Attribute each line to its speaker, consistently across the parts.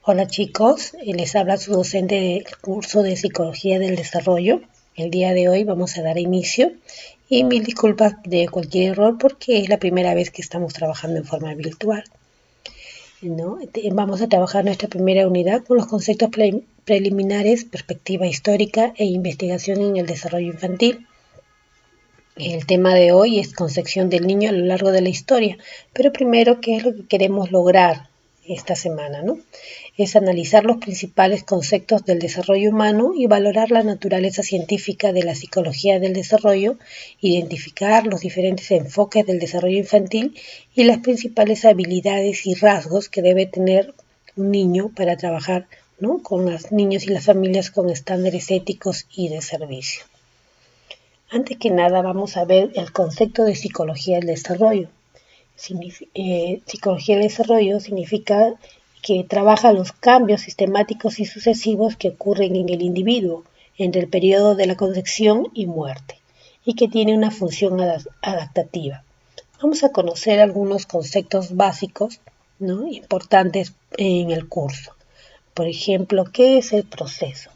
Speaker 1: Hola chicos, les habla su docente del curso de Psicología del Desarrollo. El día de hoy vamos a dar inicio y mil disculpas de cualquier error porque es la primera vez que estamos trabajando en forma virtual, ¿no? Vamos a trabajar nuestra primera unidad con los conceptos preliminares, perspectiva histórica e investigación en el desarrollo infantil. El tema de hoy es concepción del niño a lo largo de la historia, pero primero, ¿qué es lo que queremos lograr esta semana, ¿no? Es analizar los principales conceptos del desarrollo humano y valorar la naturaleza científica de la psicología del desarrollo, identificar los diferentes enfoques del desarrollo infantil y las principales habilidades y rasgos que debe tener un niño para trabajar, ¿no?, con los niños y las familias con estándares éticos y de servicio. Antes que nada vamos a ver el concepto de psicología del desarrollo. Psicología del desarrollo significa que trabaja los cambios sistemáticos y sucesivos que ocurren en el individuo entre el periodo de la concepción y muerte y que tiene una función adaptativa. Vamos a conocer algunos conceptos básicos, ¿no?, importantes en el curso. Por ejemplo, ¿qué es el proceso?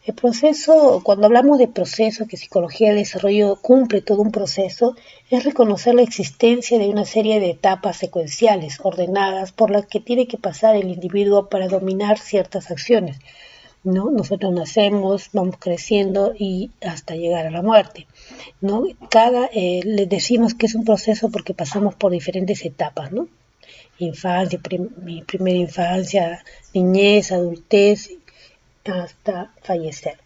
Speaker 1: El proceso, cuando hablamos de proceso, que psicología del desarrollo cumple todo un proceso, es reconocer la existencia de una serie de etapas secuenciales ordenadas por las que tiene que pasar el individuo para dominar ciertas acciones, ¿no? Nosotros nacemos, vamos creciendo y hasta llegar a la muerte, ¿no? Les decimos que es un proceso porque pasamos por diferentes etapas, ¿no? Infancia, mi primera infancia, niñez, adultez, hasta fallecer.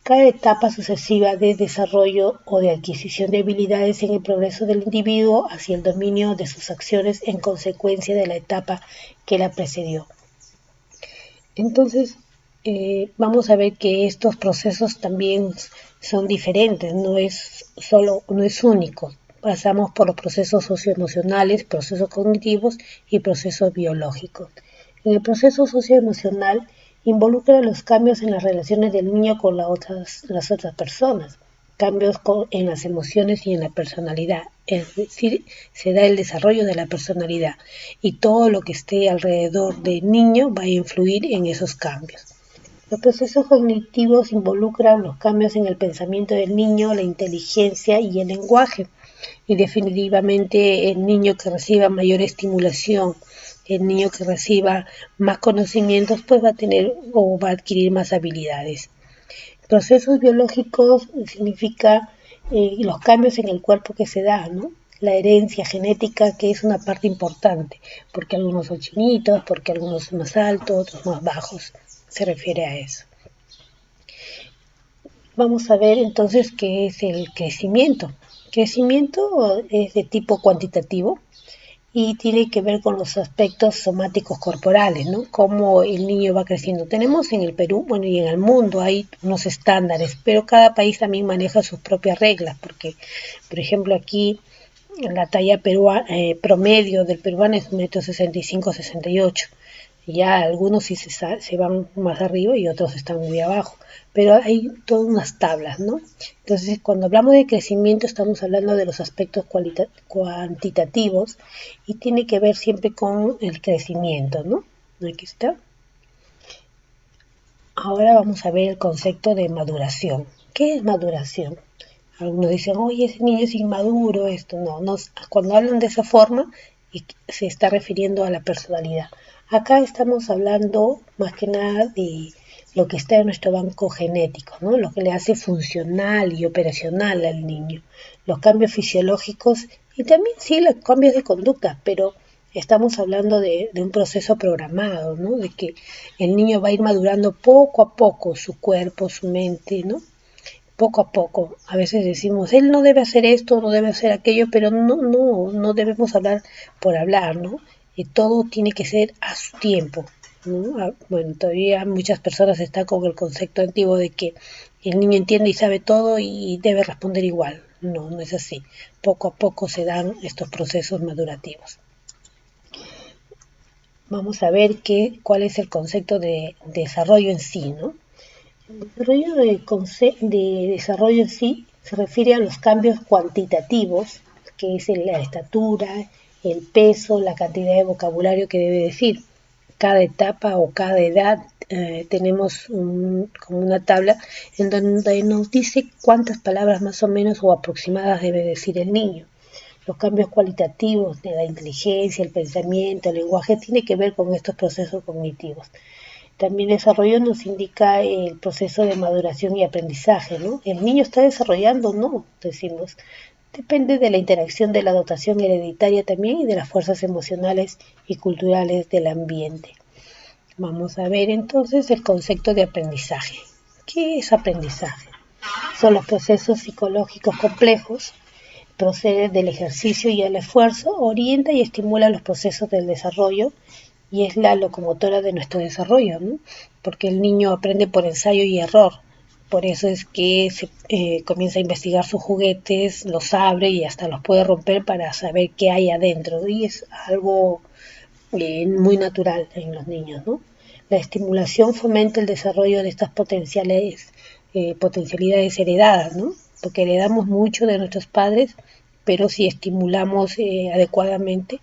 Speaker 1: Cada etapa sucesiva de desarrollo o de adquisición de habilidades en el progreso del individuo hacia el dominio de sus acciones en consecuencia de la etapa que la precedió. Entonces, vamos a ver que estos procesos también son diferentes, no es único. Pasamos por los procesos socioemocionales, procesos cognitivos y procesos biológicos. En el proceso socioemocional involucra los cambios en las relaciones del niño con las otras personas, cambios en las emociones y en la personalidad, es decir, se da el desarrollo de la personalidad y todo lo que esté alrededor del niño va a influir en esos cambios. Los procesos cognitivos involucran los cambios en el pensamiento del niño, la inteligencia y el lenguaje. Y definitivamente el niño que reciba mayor estimulación, el niño que reciba más conocimientos, pues va a tener o va a adquirir más habilidades. Procesos biológicos significa los cambios en el cuerpo que se da, ¿no? La herencia genética, que es una parte importante, porque algunos son chinitos, porque algunos son más altos, otros más bajos, se refiere a eso. Vamos a ver entonces qué es el crecimiento. Crecimiento es de tipo cuantitativo y tiene que ver con los aspectos somáticos corporales, ¿no? Cómo el niño va creciendo. Tenemos en el Perú, bueno, y en el mundo hay unos estándares, pero cada país también maneja sus propias reglas, porque, por ejemplo, aquí la talla promedio del peruano es 1,65 m, 68 m. Ya algunos sí se van más arriba y otros están muy abajo, pero hay todas unas tablas, ¿no? Entonces, cuando hablamos de crecimiento estamos hablando de los aspectos cuantitativos y tiene que ver siempre con el crecimiento, ¿no? Aquí está. Ahora vamos a ver el concepto de maduración. ¿Qué es maduración? Algunos dicen, oye, ese niño es inmaduro, esto no. Cuando hablan de esa forma, se está refiriendo a la personalidad. Acá estamos hablando más que nada de lo que está en nuestro banco genético, ¿no? Lo que le hace funcional y operacional al niño. Los cambios fisiológicos y también sí los cambios de conducta, pero estamos hablando de un proceso programado, ¿no? De que el niño va a ir madurando poco a poco su cuerpo, su mente, ¿no? Poco a poco. A veces decimos, él no debe hacer esto, no debe hacer aquello, pero no debemos hablar por hablar, ¿no? Y todo tiene que ser a su tiempo, ¿no? Bueno, todavía muchas personas están con el concepto antiguo de que el niño entiende y sabe todo y debe responder igual. No es así. Poco a poco se dan estos procesos madurativos. Vamos a ver cuál es el concepto de desarrollo en sí, ¿no? El desarrollo de desarrollo en sí se refiere a los cambios cuantitativos, que es la estatura, el peso, la cantidad de vocabulario que debe decir. cada etapa o cada edad tenemos como una tabla en donde nos dice cuántas palabras más o menos o aproximadas debe decir el niño. Los cambios cualitativos de la inteligencia, el pensamiento, el lenguaje, tiene que ver con estos procesos cognitivos. También desarrollo nos indica el proceso de maduración y aprendizaje, ¿no? ¿El niño está desarrollando? No, decimos. Depende de la interacción de la dotación hereditaria también y de las fuerzas emocionales y culturales del ambiente. Vamos a ver entonces el concepto de aprendizaje. ¿Qué es aprendizaje? Son los procesos psicológicos complejos, procede del ejercicio y el esfuerzo, orienta y estimula los procesos del desarrollo y es la locomotora de nuestro desarrollo, ¿no? Porque el niño aprende por ensayo y error. Por eso es que se comienza a investigar sus juguetes, los abre y hasta los puede romper para saber qué hay adentro. Y es algo muy natural en los niños, ¿no? La estimulación fomenta el desarrollo de estas potencialidades heredadas, ¿no? Porque heredamos mucho de nuestros padres, pero si estimulamos adecuadamente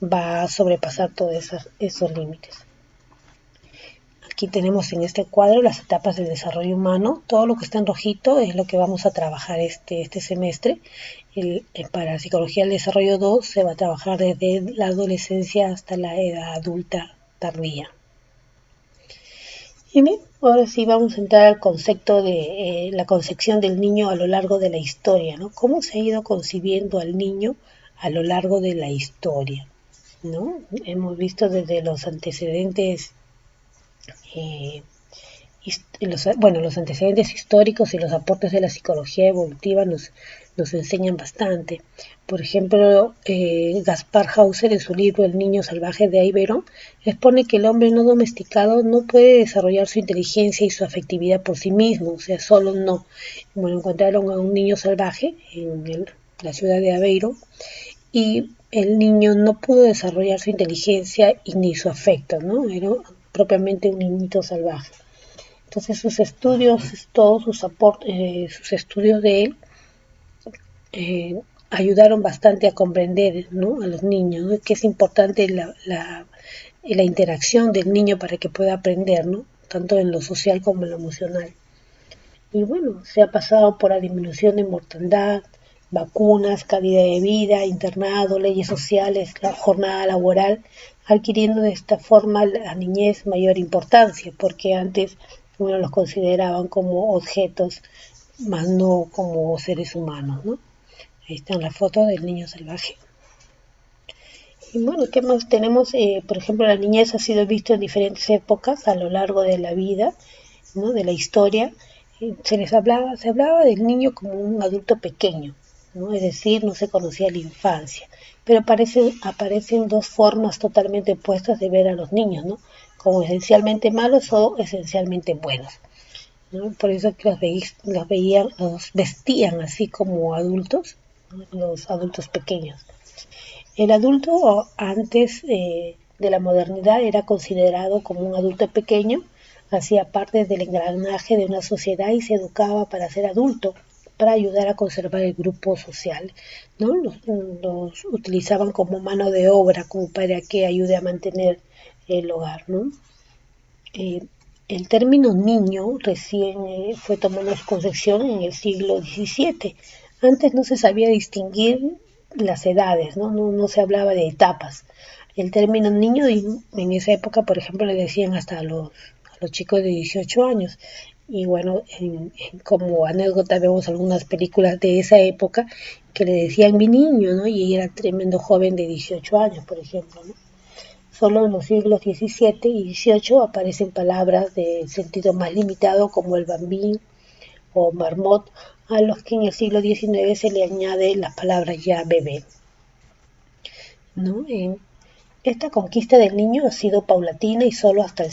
Speaker 1: va a sobrepasar todos esos límites. Aquí tenemos en este cuadro las etapas del desarrollo humano. Todo lo que está en rojito es lo que vamos a trabajar este semestre. Para Psicología del Desarrollo 2 se va a trabajar desde la adolescencia hasta la edad adulta tardía. Y bien, ahora sí vamos a entrar al concepto de la concepción del niño a lo largo de la historia, ¿no? ¿Cómo se ha ido concibiendo al niño a lo largo de la historia, ¿no? Hemos visto desde los antecedentes los antecedentes históricos y los aportes de la psicología evolutiva nos enseñan bastante. Por ejemplo, Gaspar Hauser en su libro El niño salvaje de Ibero expone que el hombre no domesticado no puede desarrollar su inteligencia y su afectividad por sí mismo, o sea, solo no. Bueno, encontraron a un niño salvaje en la ciudad de Aveiro y el niño no pudo desarrollar su inteligencia y ni su afecto, ¿no? Era propiamente un niñito salvaje. Entonces sus estudios, todos sus estudios de él ayudaron bastante a comprender, ¿no? A los niños, ¿no? Que es importante la interacción del niño para que pueda aprender, ¿no? Tanto en lo social como en lo emocional. Y bueno, se ha pasado por la disminución de mortandad, vacunas, calidad de vida, internado, leyes sociales, la jornada laboral, adquiriendo de esta forma la niñez mayor importancia, porque antes bueno, los consideraban como objetos, más no como seres humanos, ¿no? Ahí están las fotos del niño salvaje. Y bueno, ¿qué más tenemos? Por ejemplo, la niñez ha sido visto en diferentes épocas a lo largo de la vida, ¿no? De la historia. Se hablaba del niño como un adulto pequeño, ¿no? Es decir, no se conocía la infancia. Pero aparecen dos formas totalmente opuestas de ver a los niños, ¿no? Como esencialmente malos o esencialmente buenos, ¿no? Por eso que los vestían así como adultos, ¿no? Los adultos pequeños. El adulto antes de la modernidad era considerado como un adulto pequeño, hacía parte del engranaje de una sociedad y se educaba para ser adulto, para ayudar a conservar el grupo social, ¿no? Los utilizaban como mano de obra, como para que ayude a mantener el hogar, ¿no? El término niño recién fue tomando concepción en el siglo XVII. Antes no se sabía distinguir las edades, no se hablaba de etapas. El término niño en esa época, por ejemplo, le decían hasta a los chicos de 18 años. Y bueno, como anécdota vemos algunas películas de esa época que le decían mi niño, ¿no? Y era tremendo joven de 18 años, por ejemplo, ¿no? Solo en los siglos XVII y XVIII aparecen palabras de sentido más limitado como el bambín o marmot, a los que en el siglo XIX se le añade las palabras ya bebé, ¿no? Esta conquista del niño ha sido paulatina y solo hasta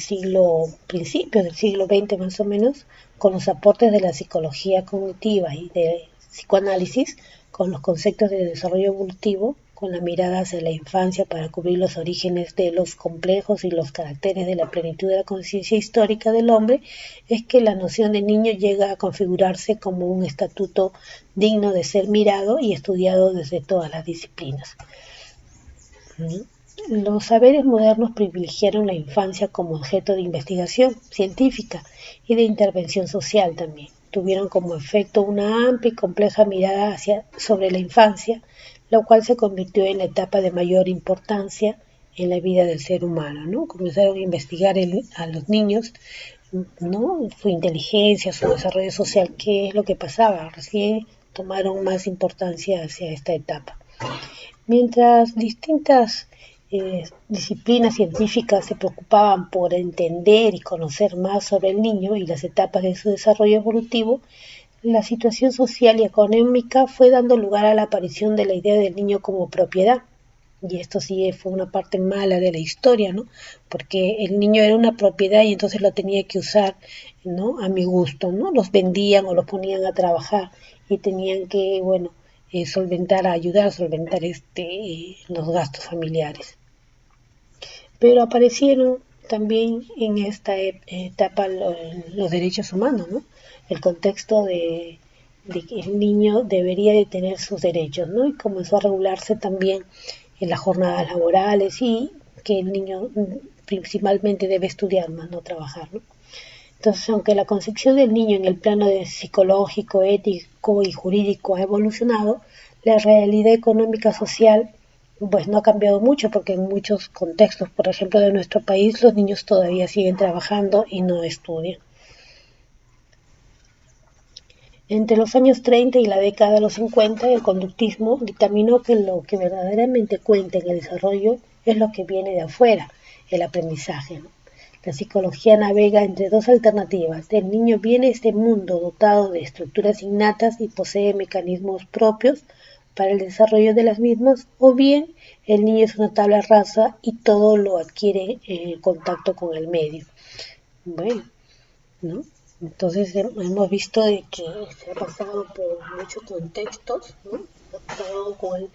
Speaker 1: principios del siglo XX más o menos, con los aportes de la psicología cognitiva y de psicoanálisis, con los conceptos de desarrollo evolutivo, con la mirada hacia la infancia para cubrir los orígenes de los complejos y los caracteres de la plenitud de la conciencia histórica del hombre, es que la noción de niño llega a configurarse como un estatuto digno de ser mirado y estudiado desde todas las disciplinas. Los saberes modernos privilegiaron la infancia como objeto de investigación científica y de intervención social también. Tuvieron como efecto una amplia y compleja mirada sobre la infancia, lo cual se convirtió en la etapa de mayor importancia en la vida del ser humano, ¿no? Comenzaron a investigar a los niños, ¿no? Su inteligencia, su desarrollo social, qué es lo que pasaba. Recién tomaron más importancia hacia esta etapa. Mientras distintas disciplinas científicas se preocupaban por entender y conocer más sobre el niño y las etapas de su desarrollo evolutivo, la situación social y económica fue dando lugar a la aparición de la idea del niño como propiedad. Y esto sí fue una parte mala de la historia, ¿no? Porque el niño era una propiedad y entonces lo tenía que usar, ¿no? A mi gusto, ¿no? Los vendían o los ponían a trabajar y tenían que, bueno, ayudar a solventar los gastos familiares. Pero aparecieron también en esta etapa los derechos humanos, ¿no? El contexto de que el niño debería de tener sus derechos, ¿no? Y comenzó a regularse también en las jornadas laborales y que el niño principalmente debe estudiar más, no trabajar, ¿no? Entonces, aunque la concepción del niño en el plano psicológico, ético y jurídico ha evolucionado, la realidad económica social pues no ha cambiado mucho porque en muchos contextos, por ejemplo, de nuestro país, los niños todavía siguen trabajando y no estudian. Entre los años 30 y la década de los 50, el conductismo dictaminó que lo que verdaderamente cuenta en el desarrollo es lo que viene de afuera, el aprendizaje, ¿no? La psicología navega entre dos alternativas. El niño viene a este mundo dotado de estructuras innatas y posee mecanismos propios para el desarrollo de las mismas, o bien el niño es una tabla rasa y todo lo adquiere en el contacto con el medio. Bueno, ¿no? Entonces hemos visto de que se ha pasado por muchos contextos, ¿no? Se ha pasado con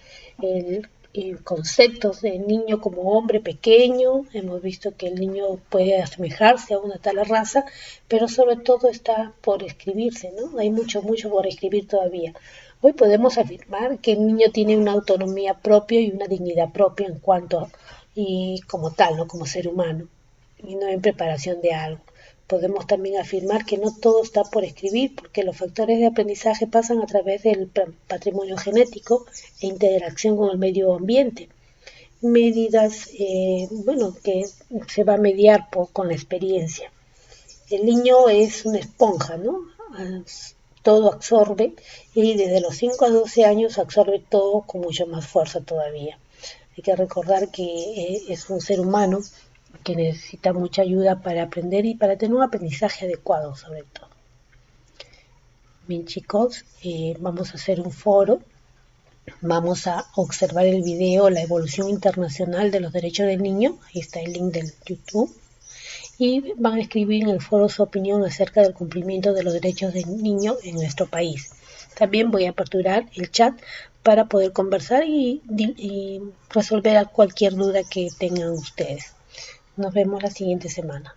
Speaker 1: conceptos del niño como hombre pequeño, hemos visto que el niño puede asemejarse a una tal raza, pero sobre todo está por escribirse, ¿no? Hay mucho por escribir todavía. Hoy podemos afirmar que el niño tiene una autonomía propia y una dignidad propia en cuanto y como tal, ¿no? Como ser humano, y no en preparación de algo. Podemos también afirmar que no todo está por escribir, porque los factores de aprendizaje pasan a través del patrimonio genético e interacción con el medio ambiente. Medidas, que se va a mediar con la experiencia. El niño es una esponja, ¿no? Todo absorbe y desde los 5 a 12 años absorbe todo con mucha más fuerza todavía. Hay que recordar que es un ser humano que necesita mucha ayuda para aprender y para tener un aprendizaje adecuado sobre todo. Bien chicos, vamos a hacer un foro, vamos a observar el video La evolución internacional de los derechos del niño, ahí está el link del YouTube, y van a escribir en el foro su opinión acerca del cumplimiento de los derechos del niño en nuestro país. También voy a aperturar el chat para poder conversar y resolver cualquier duda que tengan ustedes. Nos vemos la siguiente semana.